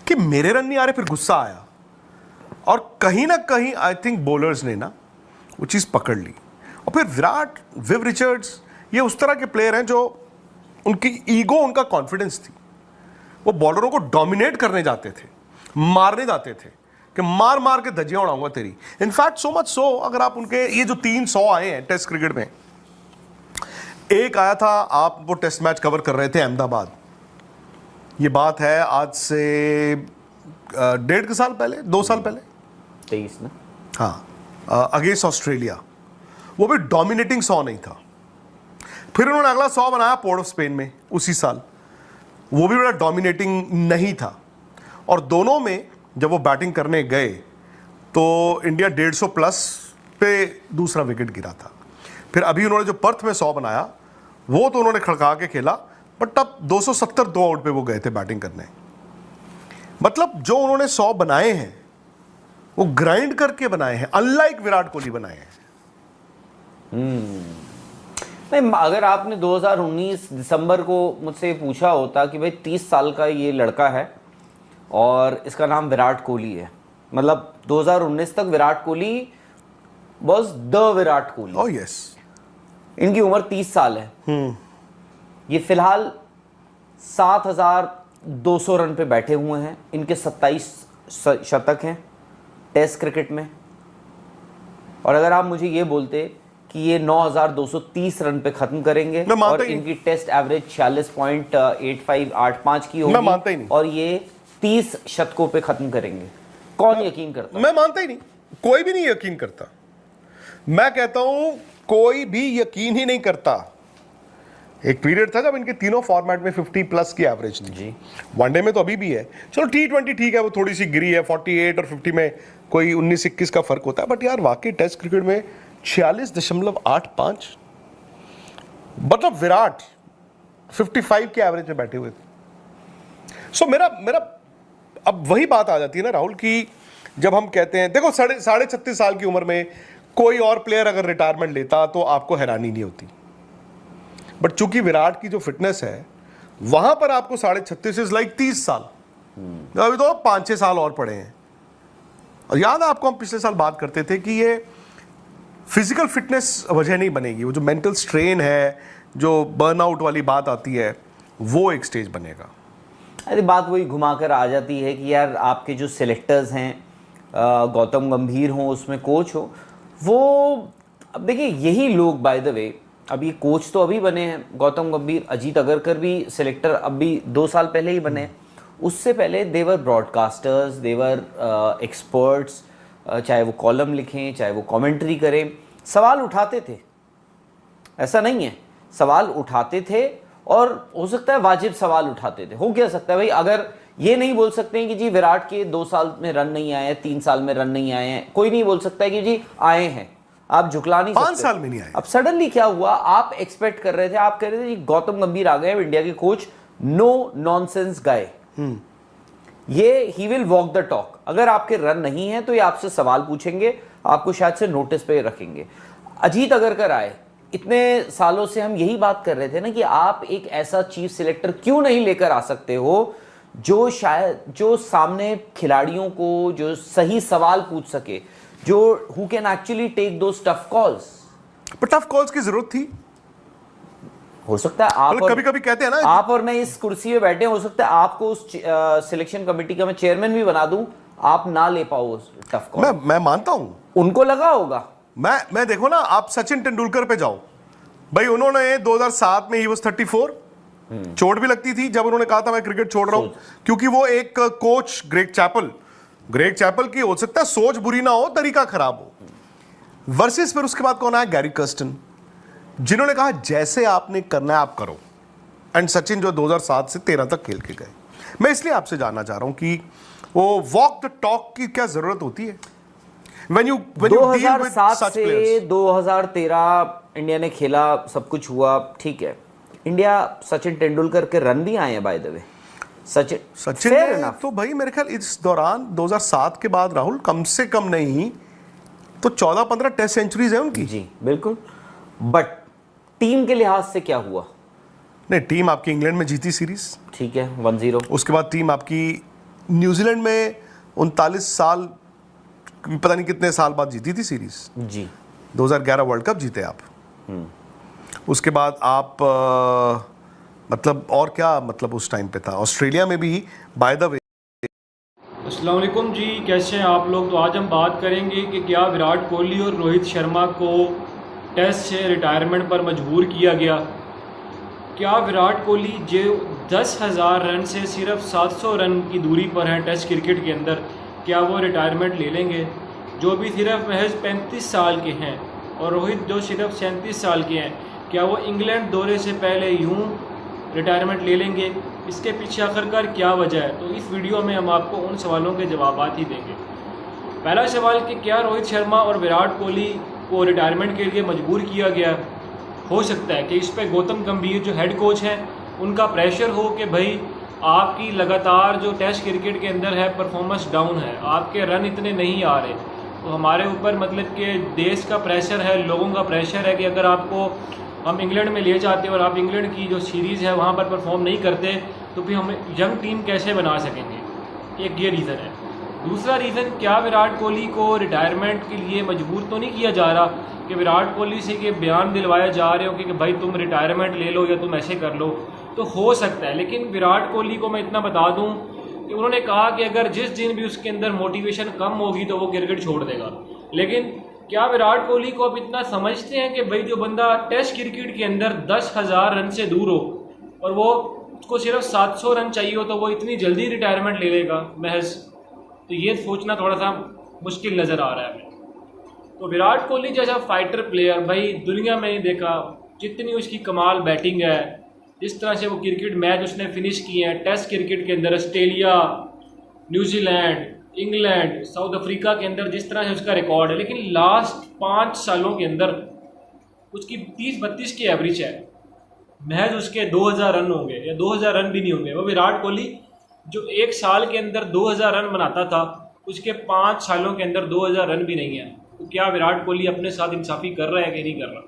कि मेरे रन नहीं आ रहे, फिर गुस्सा आया और कहीं ना कहीं आई थिंक बॉलर्स ने ना वो चीज़ पकड़ ली। और फिर विराट, विव रिचर्ड्स, ये उस तरह के प्लेयर हैं जो उनकी ईगो, उनका कॉन्फिडेंस थी, वो बॉलरों को डोमिनेट करने जाते थे, मारने जाते थे कि मार मार के धज्जियां उड़ाऊंगा तेरी। इनफैक्ट सो मच सो, अगर आप उनके ये जो 300 आए हैं टेस्ट क्रिकेट में, एक आया था, आप वो टेस्ट मैच कवर कर रहे थे अहमदाबाद, ये बात है आज से 1.5 साल पहले, 2 साल पहले, 23 ना, हाँ, अगेंस्ट ऑस्ट्रेलिया, वो भी डोमिनेटिंग 100 नहीं था। फिर उन्होंने अगला 100 बनाया पोर्ट ऑफ स्पेन में उसी साल, वो भी बड़ा डोमिनेटिंग नहीं था। और दोनों में जब वो बैटिंग करने गए तो इंडिया 150 प्लस पे दूसरा विकेट गिरा था। फिर अभी उन्होंने जो पर्थ में 100 बनाया वो तो उन्होंने खड़का के खेला, बट तब 270 2 आउट पे वो गए थे बैटिंग करने। मतलब जो उन्होंने 100 बनाए हैं वो ग्राइंड करके बनाए हैं, अनलाइक विराट कोहली बनाए हैं। नहीं, अगर आपने 2019 दिसंबर को मुझसे पूछा होता कि भाई 30 साल का ये लड़का है और इसका नाम विराट कोहली है, मतलब 2019 तक Virat Kohli was the Virat Kohli. Oh yes. इनकी उम्र 30 साल है। ये फिलहाल 7,200 रन पे बैठे हुए हैं। इनके 27 शतक हैं टेस्ट क्रिकेट में। और अगर आप मुझे ये बोलते कि ये 9,230 रन पे खत्म करेंगे और इनकी टेस्ट एवरेज 46.8585 की होगी, मैं मानता ही नहीं। और ये 30 शतकों पे खत्म करेंगे, कौन यकीन करता? मैं मानता ही नहीं, कोई भी नहीं यकीन करता। मैं कहता हूं कोई भी यकीन ही नहीं करता। एक पीरियड था जब इनके तीनों फॉर्मेट में 50 प्लस की एवरेज थी जी। वनडे में तो अभी भी है, चलो T20 ठीक है, वो थोड़ी सी गिरी है, 48 और 50 में कोई 19-21 का फर्क होता है, बट यार वाकई टेस्ट क्रिकेट में 46.85, मतलब विराट 55 के एवरेज में बैठे हुए थे। सो मेरा अब वही बात आ जाती है ना राहुल, कि जब हम कहते हैं, देखो 36.5 साल की उम्र में कोई और प्लेयर अगर रिटायरमेंट लेता तो आपको हैरानी नहीं होती, बट चूंकि विराट की जो फिटनेस है वहां पर आपको 36.5 इज लाइक 30 साल। अभी तो 5-6 साल और पड़े हैं। और याद है आपको, हम पिछले साल बात करते थे कि ये फिजिकल फिटनेस वजह नहीं बनेगी, वो जो मेंटल स्ट्रेन है, जो बर्नआउट वाली बात आती है, वो एक स्टेज बनेगा। अरे बात वही घुमाकर आ जाती है कि यार आपके जो सिलेक्टर्स हैं, गौतम गंभीर हो, उसमें कोच हो, वो अब देखिए यही लोग, बाय द वे, अब ये कोच तो अभी बने हैं गौतम गंभीर, अजीत अगरकर भी सिलेक्टर अभी 2 साल पहले ही बने हैं। उससे पहले देवर ब्रॉडकास्टर्स, देवर एक्सपर्ट्स, चाहे वो कॉलम लिखें, चाहे वो कमेंट्री करें, सवाल उठाते थे, ऐसा नहीं है, सवाल उठाते थे, और हो सकता है वाजिब सवाल उठाते थे। हो क्या सकता है भाई, अगर ये नहीं बोल सकते हैं कि जी विराट के 2 साल में रन नहीं आए हैं, 3 साल में रन नहीं आए हैं, कोई नहीं बोल सकता है कि जी आए हैं, आप झुकला नहीं सकते। 5 साल में नहीं आए। अब सडनली क्या हुआ, आप एक्सपेक्ट कर रहे थे, आप कह रहे थे जी गौतम गंभीर आ गए इंडिया के कोच, नो नॉनसेंस गाय, ये he will walk the talk. अगर आपके रन नहीं है तो ये आपसे सवाल पूछेंगे, आपको शायद से नोटिस पे रखेंगे। अजीत अगरकर आए, इतने सालों से हम यही बात कर रहे थे ना कि आप एक ऐसा चीफ सिलेक्टर क्यों नहीं लेकर आ सकते हो जो शायद, जो सामने खिलाड़ियों को जो सही सवाल पूछ सके, जो who can actually take those tough calls. पर टफ कॉल्स की जरूरत थी, हो सकता है आप कभी कभी कहते हैं ना, आप और मैं इस कुर्सी पे बैठे, हो सकता है आपको उस सिलेक्शन कमेटी का मैं चेयरमैन भी बना दूं, आप ना ले पाओ टफ कॉल। मैं मानता हूं, उनको लगा होगा। मैं देखो ना, आप सचिन तेंदुलकर पे जाओ भाई, उन्होंने 2007 में ही वो 34, चोट भी लगती थी जब उन्होंने कहा था मैं क्रिकेट छोड़ रहा हूं, क्योंकि वो एक कोच ग्रेग चैपल की, हो सकता है सोच बुरी ना हो, तरीका खराब हो। वर्सेस फिर उसके बाद कौन आया, गैरी कर्स्टन, जिन्होंने कहा जैसे आपने करना है आप करो। एंड सचिन जो 2007 से 13 तक खेल के गए। मैं इसलिए आपसे जानना चाह रहा हूं कि वो वॉक द टॉक की क्या जरूरत होती है when you deal with 2007 such से players? 2013 इंडिया ने खेला, सब कुछ हुआ, ठीक है। इंडिया सचिन तेंदुलकर के रन भी आए हैं बाय द वे। सचिन ने तो भाई मेरे ख्याल इस दौरान 2007 के बाद राहुल कम से कम नहीं तो 14-15 टेस्ट सेंचुरीज है उनकी। जी बिल्कुल, बट टीम के लिहाज से क्या हुआ? नहीं, टीम आपकी इंग्लैंड में जीती सीरीज, ठीक है, 1-0। उसके बाद टीम आपकी न्यूजीलैंड में 39 साल, पता नहीं कितने साल बाद जीती थी सीरीज। जी 2011 वर्ल्ड कप जीते आप। उसके बाद आप मतलब और क्या, मतलब उस टाइम पे था ऑस्ट्रेलिया में भी बाय द वे। अस्सलाम वालेकुम जी, कैसे हैं आप लोग। तो आज हम बात करेंगे कि क्या विराट कोहली और रोहित शर्मा को टेस्ट से रिटायरमेंट पर मजबूर किया गया। क्या विराट कोहली जो 10,000 रन से सिर्फ 700 रन की दूरी पर हैं टेस्ट क्रिकेट के अंदर, क्या वो रिटायरमेंट ले लेंगे, जो भी सिर्फ महज 35 साल के हैं, और रोहित जो सिर्फ 37 साल के हैं, क्या वो इंग्लैंड दौरे से पहले यूं रिटायरमेंट ले लेंगे। इसके पीछे आखिरकार क्या वजह है, तो इस वीडियो में हम आपको उन सवालों के जवाब ही देंगे। पहला सवाल कि क्या रोहित शर्मा और विराट कोहली को रिटायरमेंट के लिए मजबूर किया गया। हो सकता है कि इस पर गौतम गंभीर जो हेड कोच हैं उनका प्रेशर हो कि भाई आपकी लगातार जो टेस्ट क्रिकेट के अंदर है परफॉर्मेंस डाउन है, आपके रन इतने नहीं आ रहे, तो हमारे ऊपर मतलब कि देश का प्रेशर है, लोगों का प्रेशर है कि अगर आपको हम इंग्लैंड में ले जाते हैं और आप इंग्लैंड की जो सीरीज़ है वहाँ पर परफॉर्म नहीं करते तो फिर हम यंग टीम कैसे बना सकेंगे। एक ये रीज़न है। दूसरा रीज़न, क्या विराट कोहली को रिटायरमेंट के लिए मजबूर तो नहीं किया जा रहा कि विराट कोहली से ये बयान दिलवाया जा रहे हो कि भाई तुम रिटायरमेंट ले लो या तुम ऐसे कर लो। तो हो सकता है, लेकिन विराट कोहली को मैं इतना बता दूं कि उन्होंने कहा कि अगर जिस दिन भी उसके अंदर मोटिवेशन कम होगी तो वो क्रिकेट छोड़ देगा। लेकिन क्या विराट कोहली को अब इतना समझते हैं कि भाई जो बंदा टेस्ट क्रिकेट के अंदर 10,000 रन से दूर हो और वो उसको सिर्फ 700 रन चाहिए हो तो वो इतनी जल्दी रिटायरमेंट ले लेगा महज। तो ये सोचना थोड़ा सा मुश्किल नज़र आ रहा है हमें। तो विराट कोहली जैसा फाइटर प्लेयर भाई दुनिया में नहीं देखा, जितनी उसकी कमाल बैटिंग है, जिस तरह से वो क्रिकेट मैच उसने फिनिश किए हैं टेस्ट क्रिकेट के अंदर, Australia, New Zealand, England, south Africa के अंदर जिस तरह से उसका रिकॉर्ड है, लेकिन लास्ट 5 सालों के अंदर उसकी 30-32 की एवरेज है। महज उसके 2000 रन होंगे या 2000 रन भी नहीं होंगे। वो विराट कोहली जो एक साल के अंदर 2000 रन बनाता था, उसके 5 सालों के अंदर 2000 रन भी नहीं है। तो क्या विराट कोहली अपने साथ इंसाफी कर रहा है कि नहीं कर रहा।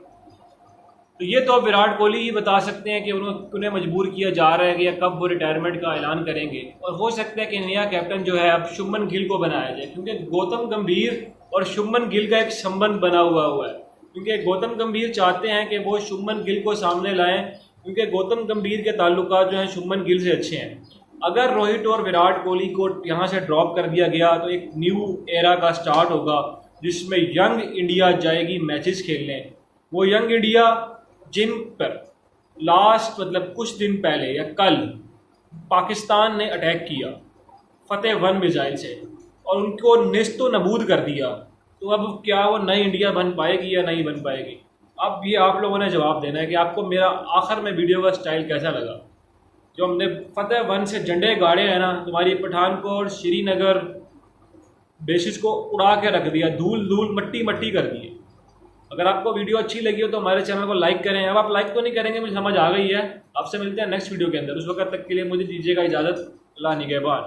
तो ये तो विराट कोहली ही बता सकते हैं कि उन्हें मजबूर किया जा रहा है कि कब वो रिटायरमेंट का ऐलान करेंगे। और हो सकता है कि नया कैप्टन जो है अब शुभमन गिल को बनाया जाए, क्योंकि गौतम गंभीर और शुभमन गिल का एक संबंध बना हुआ है। क्योंकि गौतम गंभीर चाहते हैं कि वो शुभमन गिल को सामने लाएं, क्योंकि गौतम गंभीर के ताल्लुकात जो हैं शुभमन गिल से अच्छे हैं। अगर रोहित और विराट कोहली को यहाँ से ड्रॉप कर दिया गया तो एक न्यू एरा का स्टार्ट होगा जिसमें यंग इंडिया जाएगी मैचेस खेलने। वो यंग इंडिया जिन पर लास्ट मतलब कुछ दिन पहले या कल पाकिस्तान ने अटैक किया फतेह 1 मिसाइल से और उनको नेस्तो नबूद कर दिया, तो अब क्या वो नई इंडिया बन पाएगी या नहीं बन पाएगी। अब ये आप लोगों ने जवाब देना है कि आपको मेरा आखिर में वीडियो का स्टाइल कैसा लगा। जो हमने फतेह 1 से झंडे गाड़े हैं ना, तुम्हारी पठानकोट श्रीनगर बेसिस को उड़ा के रख दिया, धूल धूल मट्टी मट्टी कर दी। अगर आपको वीडियो अच्छी लगी हो तो हमारे चैनल को लाइक करें। अब आप लाइक तो नहीं करेंगे, मुझे समझ आ गई है। आपसे मिलते हैं नेक्स्ट वीडियो के अंदर, उस वक्त तक के लिए मुझे दीजिएगा इजाज़त। अल्लाह निगहबान।